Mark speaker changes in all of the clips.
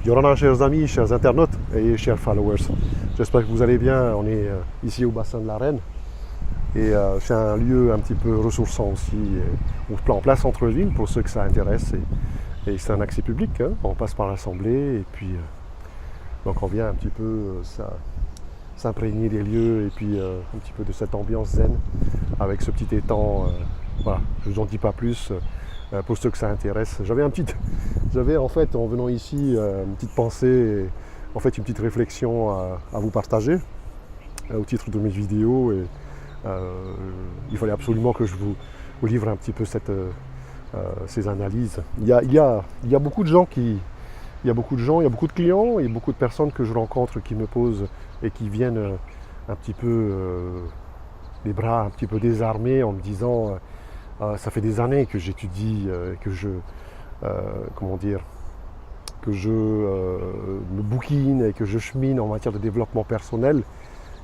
Speaker 1: Yorana, chers amis, chers internautes et chers followers. J'espère que vous allez bien. On est ici au bassin de la Reine. Et c'est un lieu un petit peu ressourçant aussi, en plein centre-ville pour ceux que ça intéresse. Et c'est un accès public, hein. On passe par l'Assemblée et puis donc on vient un petit peu s'imprégner des lieux et puis un petit peu de cette ambiance zen avec ce petit étang. Voilà, je ne vous en dis pas plus pour ceux que ça intéresse. J'avais en fait en venant ici une petite pensée, en fait une petite réflexion à vous partager au titre de mes vidéos. Et il fallait absolument que je vous livre un petit peu ces analyses. Il y a beaucoup de gens il y a beaucoup de clients et beaucoup de personnes que je rencontre qui me posent et qui viennent un petit peu les bras un petit peu désarmés en me disant ça fait des années que j'étudie, que je me bouquine et que je chemine en matière de développement personnel.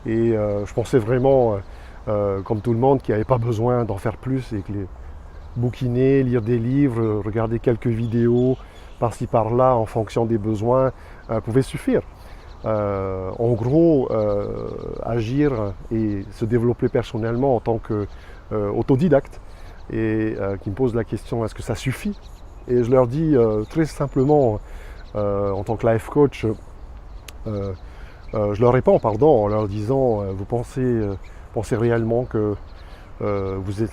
Speaker 1: Et je pensais vraiment, comme tout le monde, qu'il n'y avait pas besoin d'en faire plus et que bouquiner, lire des livres, regarder quelques vidéos par-ci par-là en fonction des besoins pouvait suffire. En gros, agir et se développer personnellement en tant qu'autodidacte et qui me pose la question, est-ce que ça suffit? Et je leur dis très simplement, en tant que life coach, je leur réponds en leur disant, vous pensez réellement que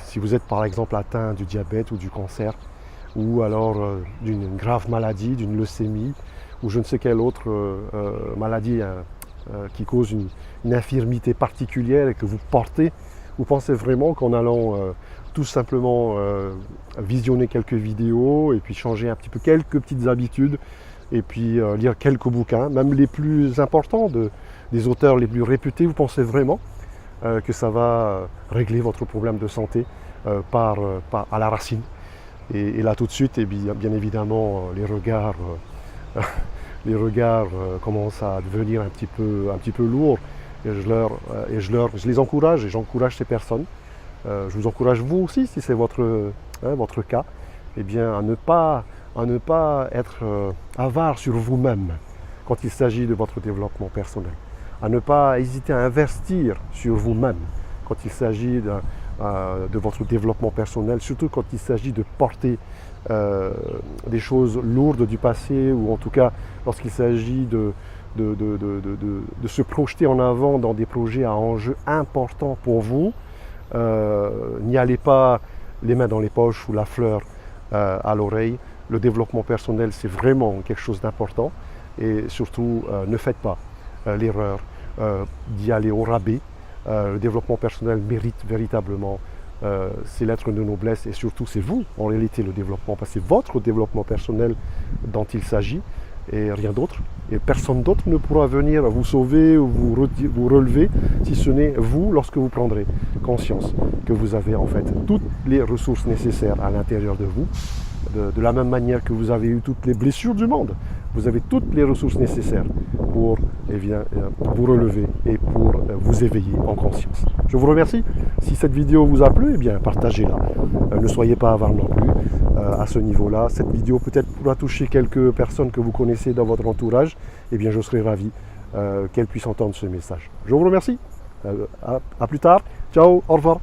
Speaker 1: si vous êtes par exemple atteint du diabète ou du cancer, ou alors d'une grave maladie, d'une leucémie, ou je ne sais quelle autre maladie qui cause une infirmité particulière et que vous portez, vous pensez vraiment qu'en allant tout simplement visionner quelques vidéos et puis changer un petit peu quelques petites habitudes et puis lire quelques bouquins, même les plus importants des auteurs les plus réputés, vous pensez vraiment que ça va régler votre problème de santé à la racine? Et là tout de suite, et bien évidemment, les regards commencent à devenir un petit peu lourds. Et je les encourage et j'encourage ces personnes. Je vous encourage vous aussi, si c'est votre cas, eh bien, à ne pas être avare sur vous-même quand il s'agit de votre développement personnel. À ne pas hésiter à investir sur vous-même quand il s'agit de votre développement personnel, surtout quand il s'agit de porter des choses lourdes du passé, ou en tout cas lorsqu'il s'agit de se projeter en avant dans des projets à enjeux importants pour vous. N'y allez pas les mains dans les poches ou la fleur à l'oreille. Le développement personnel, c'est vraiment quelque chose d'important, et surtout ne faites pas l'erreur d'y aller au rabais. Le développement personnel mérite véritablement ses lettres de noblesse, et surtout c'est vous en réalité le développement, parce que c'est votre développement personnel dont il s'agit et rien d'autre, et personne d'autre ne pourra venir vous sauver ou vous relever si ce n'est vous, lorsque vous prendrez conscience que vous avez en fait toutes les ressources nécessaires à l'intérieur de vous. De la même manière que vous avez eu toutes les blessures du monde, vous avez toutes les ressources nécessaires pour vous relever et pour vous éveiller en conscience. Je vous remercie. Si cette vidéo vous a plu, eh bien partagez-la. Ne soyez pas avare non plus à ce niveau-là. Cette vidéo peut-être pourra toucher quelques personnes que vous connaissez dans votre entourage. Eh bien je serai ravi qu'elles puissent entendre ce message. Je vous remercie. À plus tard. Ciao, au revoir.